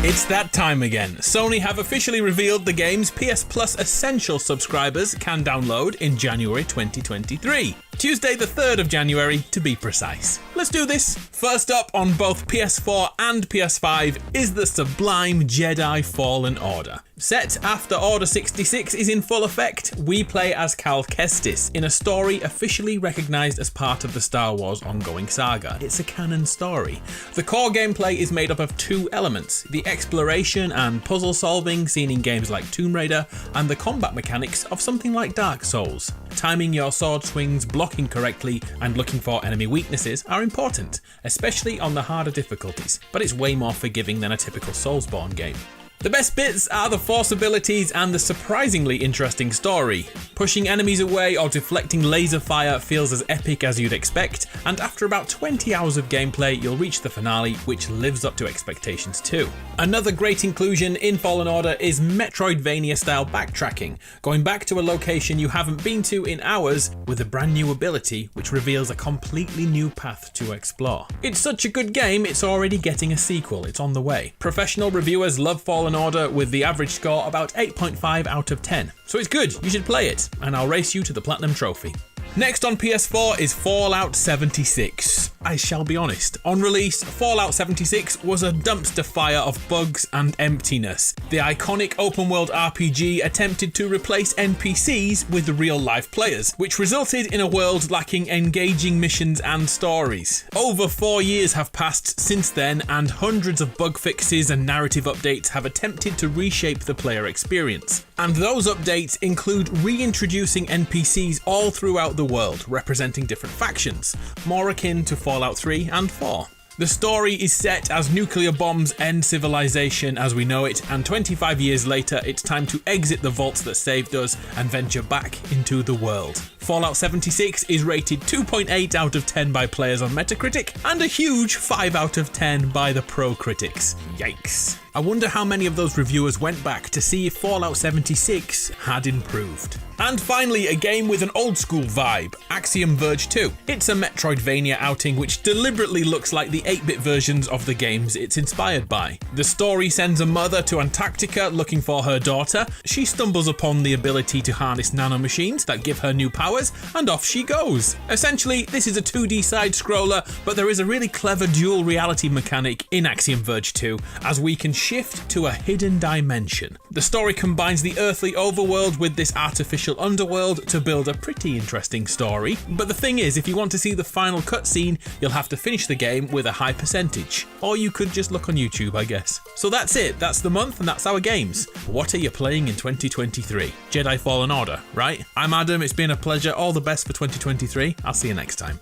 It's that time again. Sony have officially revealed the games PS Plus Essential subscribers can download in January 2023. Tuesday the 3rd of January to be precise. Let's do this. First up on both PS4 and PS5 is the sublime Jedi Fallen Order. Set after Order 66 is in full effect, we play as Cal Kestis in a story officially recognised as part of the Star Wars ongoing saga. It's a canon story. The core gameplay is made up of two elements, the exploration and puzzle solving seen in games like Tomb Raider, and the combat mechanics of something like Dark Souls. Timing your sword swings, blocking correctly, and looking for enemy weaknesses are important, especially on the harder difficulties, but it's way more forgiving than a typical Soulsborne game. The best bits are the Force abilities and the surprisingly interesting story. Pushing enemies away or deflecting laser fire feels as epic as you'd expect, and after about 20 hours of gameplay you'll reach the finale, which lives up to expectations too. Another great inclusion in Fallen Order is Metroidvania style backtracking, going back to a location you haven't been to in hours with a brand new ability which reveals a completely new path to explore. It's such a good game, it's already getting a sequel, it's on the way. Professional reviewers love Fallen Order with the average score about 8.5 out of 10. So it's good, you should play it, and I'll race you to the Platinum Trophy. Next on PS4 is Fallout 76. I shall be honest, on release, Fallout 76 was a dumpster fire of bugs and emptiness. The iconic open world RPG attempted to replace NPCs with real-life players, which resulted in a world lacking engaging missions and stories. Over 4 years have passed since then, and hundreds of bug fixes and narrative updates have attempted to reshape the player experience. And those updates include reintroducing NPCs all throughout the world, representing different factions, more akin to Fallout 3 and 4. The story is set as nuclear bombs end civilization as we know it, and 25 years later it's time to exit the vaults that saved us and venture back into the world. Fallout 76 is rated 2.8 out of 10 by players on Metacritic and a huge 5 out of 10 by the pro critics. Yikes. I wonder how many of those reviewers went back to see if Fallout 76 had improved. And finally, a game with an old school vibe, Axiom Verge 2. It's a Metroidvania outing which deliberately looks like the 8-bit versions of the games it's inspired by. The story sends a mother to Antarctica looking for her daughter. She stumbles upon the ability to harness nanomachines that give her new powers, and off she goes. Essentially, this is a 2D side-scroller, but there is a really clever dual reality mechanic in Axiom Verge 2, as we can shift to a hidden dimension. The story combines the earthly overworld with this artificial underworld to build a pretty interesting story, but the thing is, if you want to see the final cutscene, you'll have to finish the game with a high percentage. Or you could just look on YouTube, I guess. So that's it, that's the month and that's our games. What are you playing in 2023? Jedi Fallen Order, right? I'm Adam, it's been a pleasure, all the best for 2023, I'll see you next time.